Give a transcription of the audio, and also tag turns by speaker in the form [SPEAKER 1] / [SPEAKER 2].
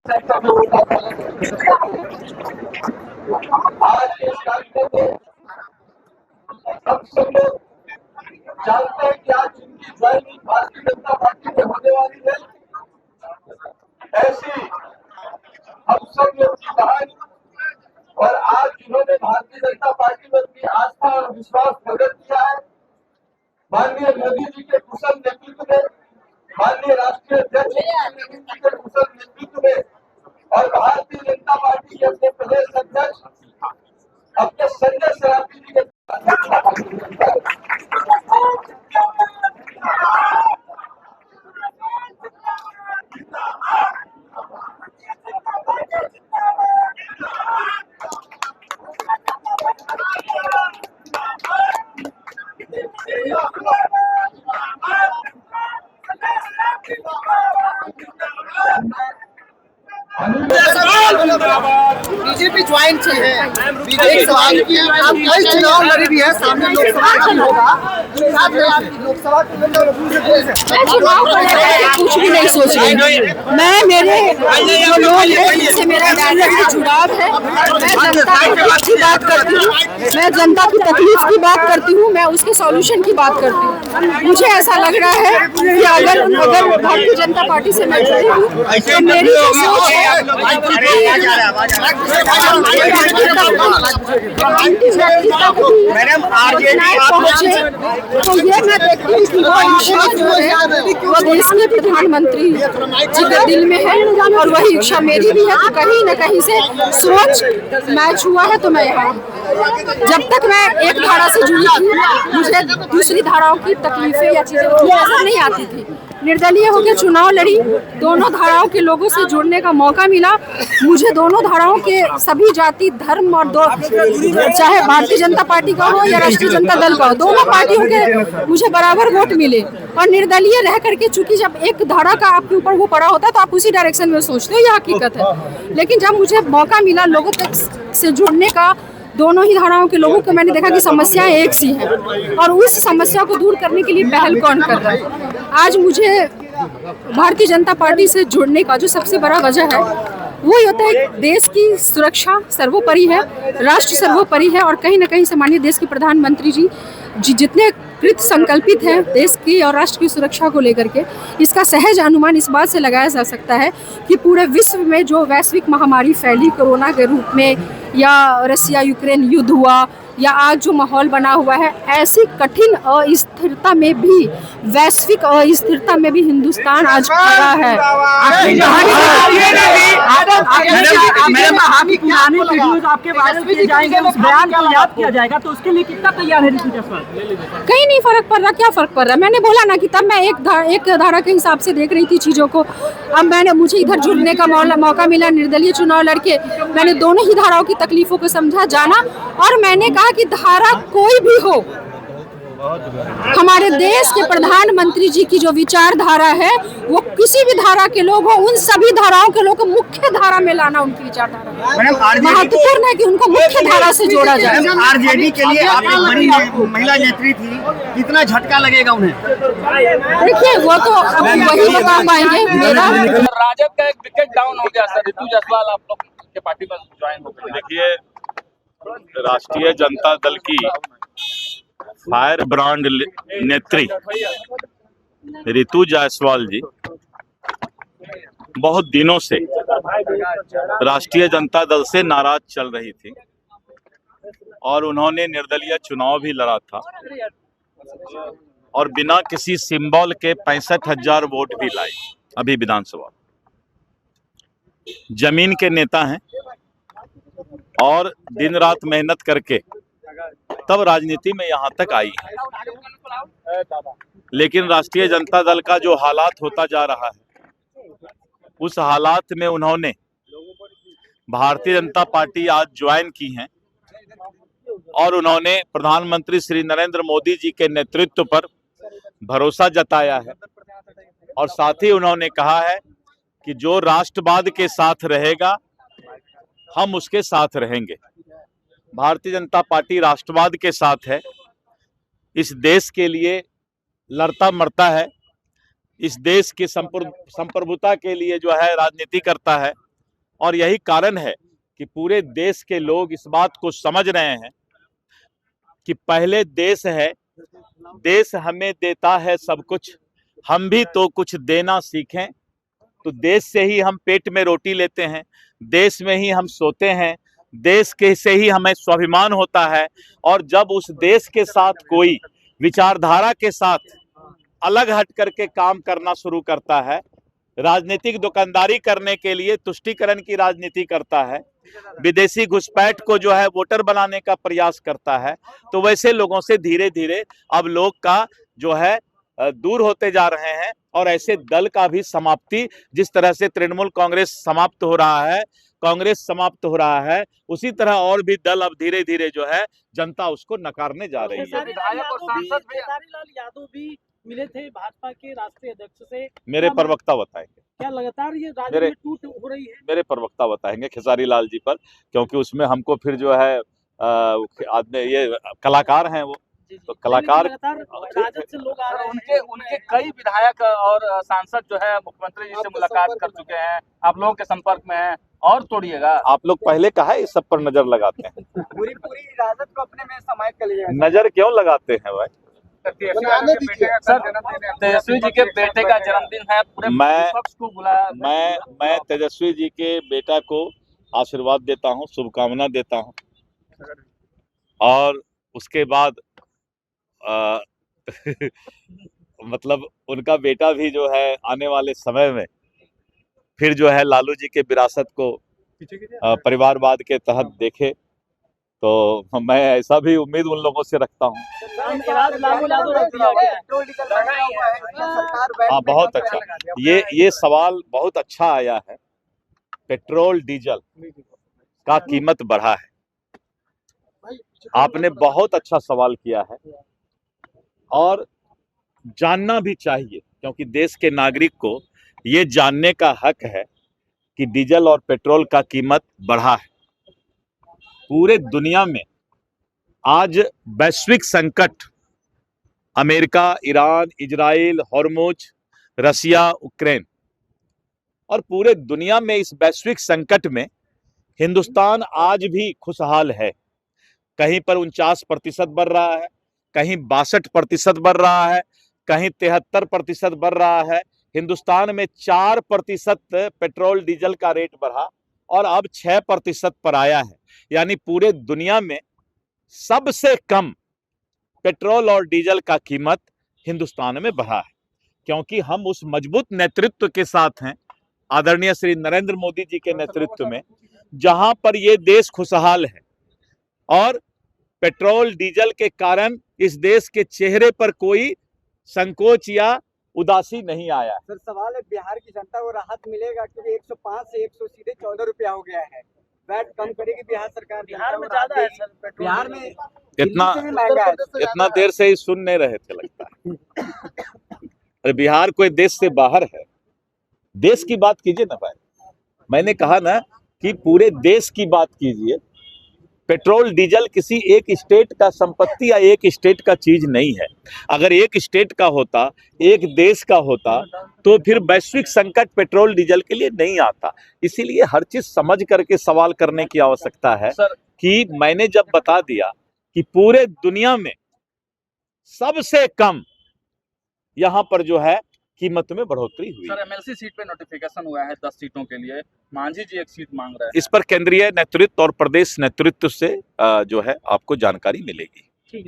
[SPEAKER 1] आज इस कार्यक्रम में हम सब लोग जानते हैं कि आज जिनकी ज्वाइनिंग भारतीय जनता पार्टी में होने वाली है, ऐसी हम सब लोग की कहानी और आज जिन्होंने भारतीय जनता पार्टी में अपनी आस्था और विश्वास प्रकट किया है, माननीय मोदी जी के कुशल नेतृत्व में, माननीय राष्ट्रीय अध्यक्ष के कुशल नेतृत्व में और भारतीय जनता पार्टी के अपने प्रदेश अध्यक्ष अपने संजय सरावगी जी के
[SPEAKER 2] बीजेपी ज्वाइन की है। एक सवाल की आप कई चुनाव लड़ी भी है, सामने लोकसभा भी होगा, लोकसभा
[SPEAKER 3] मैं चुनाव को लेकर कुछ भी नहीं सोच रही। मैं मेरे जो लोग हैं जिनसे मेरा डायरेक्ट जुड़ाव है, मैं जनता की बात करती हूँ, मैं जनता की तकलीफ की बात करती हूँ, मैं उसके सॉल्यूशन की बात करती हूँ। मुझे ऐसा लग रहा है कि अगर भारतीय जनता पार्टी से मैं जुड़ी हूँ तो मेरी जो सोच है पहुंचे, तो ये मैं देखती हूँ कि वो इच्छा जो है वो देश के प्रधानमंत्री जी के दिल में है और वही इच्छा मेरी भी है। तो कहीं न कहीं से सोच मैच हुआ है, तो मैं यहाँ जब तक मैं एक धारा से जुड़ी थी मुझे दूसरी धाराओं की तकलीफें या चीजें नजर नहीं आती थी। निर्दलीय होकर चुनाव लड़ी, दोनों धाराओं के लोगों से जुड़ने का मौका मिला। मुझे दोनों धाराओं के सभी जाति धर्म और चाहे भारतीय जनता पार्टी का हो या राष्ट्रीय जनता दल का हो, दोनों पार्टियों के मुझे बराबर वोट मिले। और निर्दलीय रह करके चूंकि जब एक धारा का आपके ऊपर वो पड़ा होता है तो आप उसी डायरेक्शन में सोचते हो, यह हकीकत है। लेकिन जब मुझे मौका मिला लोगों तक से जुड़ने का, दोनों ही धाराओं के लोगों को मैंने देखा कि समस्याएं एक सी हैं और उस समस्या को दूर करने के लिए पहल कौन कर रहा है। आज मुझे भारतीय जनता पार्टी से जुड़ने का जो सबसे बड़ा वजह है वो ये होता है देश की सुरक्षा सर्वोपरि है, राष्ट्र सर्वोपरि है और कहीं ना कहीं से माननीय देश के प्रधानमंत्री जी जितने कृत संकल्पित हैं देश की और राष्ट्र की सुरक्षा को लेकर के, इसका सहज अनुमान इस बात से लगाया जा सकता है कि पूरे विश्व में जो वैश्विक महामारी फैली कोरोना के रूप में, या रसिया यूक्रेन युद्ध हुआ, या आज जो माहौल बना हुआ है, ऐसी कठिन अस्थिरता में भी, वैश्विक अस्थिरता में भी हिंदुस्तान आज खड़ा है।
[SPEAKER 2] आपके वायरल किए जाएंगे, उस बयान को याद किया जाएगा, तो उसके लिए कितना तैयार है ऋतु जायसवाल?
[SPEAKER 3] कहीं नहीं फर्क पड़ रहा। क्या फर्क पड़ रहा है? मैंने बोला ना कि तब मैं एक धारा के हिसाब से देख रही थी चीजों को। अब मुझे इधर जुड़ने का मौका मिला, निर्दलीय चुनाव लड़के मैंने दोनों ही धाराओं की तकलीफों को समझा, जाना और मैंने कहा कि धारा कोई भी हो, हमारे देश के प्रधानमंत्री जी की जो विचारधारा है वो किसी भी धारा के लोग हो, उन सभी धाराओं के लोग को मुख्य धारा में लाना उनकी विचारधारा महत्वपूर्ण है कि उनको मुख्य धारा से जोड़ा जाए।
[SPEAKER 2] आरजेडी के लिए आप एक बड़ी महिला नेत्री थी, कितना झटका लगेगा उन्हें?
[SPEAKER 3] देखिए वो तो वही बता पाएंगे। मेरा
[SPEAKER 4] राजद का एक विकेट डाउन हो गया सर, ऋतु जायसवाल आप लोग के पार्टी में ज्वाइन हो गए।
[SPEAKER 5] देखिए, राष्ट्रीय जनता दल की फायर ब्रांड नेत्री ऋतु जायसवाल जी बहुत दिनों से राष्ट्रीय जनता दल से नाराज चल रही थी और उन्होंने निर्दलीय चुनाव भी लड़ा था और बिना किसी सिंबल के 65,000 वोट भी लाई। अभी विधानसभा जमीन के नेता हैं और दिन रात मेहनत करके तब राजनीति में यहाँ तक आई है। लेकिन राष्ट्रीय जनता दल का जो हालात होता जा रहा है, उस हालात में उन्होंने भारतीय जनता पार्टी आज ज्वाइन की है और उन्होंने प्रधानमंत्री श्री नरेंद्र मोदी जी के नेतृत्व पर भरोसा जताया है और साथ ही उन्होंने कहा है कि जो राष्ट्रवाद के साथ रहेगा हम उसके साथ रहेंगे। भारतीय जनता पार्टी राष्ट्रवाद के साथ है, इस देश के लिए लड़ता मरता है, इस देश की संप्रभुता के लिए जो है राजनीति करता है और यही कारण है कि पूरे देश के लोग इस बात को समझ रहे हैं कि पहले देश है, देश हमें देता है सब कुछ, हम भी तो कुछ देना सीखें। तो देश से ही हम पेट में रोटी लेते हैं, देश में ही हम सोते हैं, देश के से ही हमें स्वाभिमान होता है। और जब उस देश के साथ कोई विचारधारा के साथ अलग हट करके काम करना शुरू करता है, राजनीतिक दुकानदारी करने के लिए तुष्टीकरण की राजनीति करता है, विदेशी घुसपैठ को जो है वोटर बनाने का प्रयास करता है, तो वैसे लोगों से धीरे धीरे अब लोग का जो है दूर होते जा रहे हैं। और ऐसे दल का भी समाप्ति, जिस तरह से तृणमूल कांग्रेस समाप्त हो रहा है, कांग्रेस समाप्त हो रहा है, उसी तरह और भी दल अब धीरे धीरे जो है जनता उसको नकारने जा रही है।
[SPEAKER 4] विधायक और सांसद
[SPEAKER 6] खेसारी लाल यादव भी मिले थे भाजपा के राष्ट्रीय अध्यक्ष से।
[SPEAKER 5] मेरे प्रवक्ता बताएंगे,
[SPEAKER 6] क्या लगातार ये राज्य में टूट हो रही है?
[SPEAKER 5] मेरे प्रवक्ता बताएंगे खेसारी लाल जी पर, क्योंकि उसमें हमको फिर जो है आदमी ये कलाकार हैं वो, तो कलाकार
[SPEAKER 6] राजद से लोग आ रहे
[SPEAKER 4] हैं। उनके कई विधायक और सांसद जो है मुख्यमंत्री जी से मुलाकात कर चुके हैं, आप लोगों के संपर्क में हैं, और तोड़िएगा। आप लोग पहले कहा इस सब पर नजर लगाते हैं,
[SPEAKER 2] पूरी राजद को अपने में समाहित कर लिया।
[SPEAKER 5] नजर क्यों लगाते हैं भाई?
[SPEAKER 4] सर, तेजस्वी जी के बेटे का जन्मदिन है, पूरे पक्ष को बुलाया।
[SPEAKER 5] मैं तेजस्वी जी के बेटा को आशीर्वाद देता हूँ, शुभकामना देता हूँ, और उसके बाद मतलब उनका बेटा भी जो है आने वाले समय में फिर जो है लालू जी के विरासत को परिवारवाद के तहत देखे, तो मैं ऐसा भी उम्मीद उन लोगों से रखता हूँ। हाँ, बहुत अच्छा, ये सवाल बहुत अच्छा आया है। पेट्रोल डीजल का कीमत बढ़ा है, आपने बहुत अच्छा सवाल किया है, और जानना भी चाहिए, क्योंकि देश के नागरिक को ये जानने का हक है कि डीजल और पेट्रोल का कीमत बढ़ा है। पूरे दुनिया में आज वैश्विक संकट, अमेरिका, ईरान, इजराइल, हॉर्मुज, रसिया, यूक्रेन, और पूरे दुनिया में इस वैश्विक संकट में हिंदुस्तान आज भी खुशहाल है। कहीं पर 49% बढ़ रहा है, कहीं 62% बढ़ रहा है, कहीं 73% बढ़ रहा है। हिंदुस्तान में 4% पेट्रोल डीजल का रेट बढ़ा और अब 6% पर आया है। यानी पूरे दुनिया में सबसे कम पेट्रोल और डीजल का कीमत हिंदुस्तान में बढ़ा है, क्योंकि हम उस मजबूत नेतृत्व के साथ हैं, आदरणीय श्री नरेंद्र मोदी जी के नेतृत्व में, जहां पर ये देश खुशहाल है और पेट्रोल डीजल के कारण इस देश के चेहरे पर कोई संकोच या उदासी नहीं आया।
[SPEAKER 2] सर, सवाल है बिहार की जनता को राहत मिलेगा, क्योंकि 105 से 100 सीधे 14 रुपया हो गया है। वैट कम करेगी बिहार सरकार।
[SPEAKER 6] बिहार में ज्यादा है सर,
[SPEAKER 2] बिहार में
[SPEAKER 5] इतना देर से ही सुन नहीं रहे थे लगता है। अरे बिहार कोई देश से बाहर है, देश की बात कीजिए ना भाई। मैंने कहा ना कि पूरे देश की बात कीजिए। पेट्रोल डीजल किसी एक स्टेट का संपत्ति या एक स्टेट का चीज नहीं है। अगर एक स्टेट का होता, एक देश का होता, तो फिर वैश्विक संकट पेट्रोल डीजल के लिए नहीं आता। इसीलिए हर चीज समझ करके सवाल करने की आवश्यकता है कि मैंने जब बता दिया कि पूरे दुनिया में सबसे कम यहाँ पर जो है कीमत में बढ़ोतरी हुई।
[SPEAKER 4] सर, एमएलसी सीट पे नोटिफिकेशन हुआ है 10 सीटों के लिए, मांझी जी एक सीट मांग रहे हैं।
[SPEAKER 5] इस पर केंद्रीय नेतृत्व और प्रदेश नेतृत्व से जो है आपको जानकारी मिलेगी।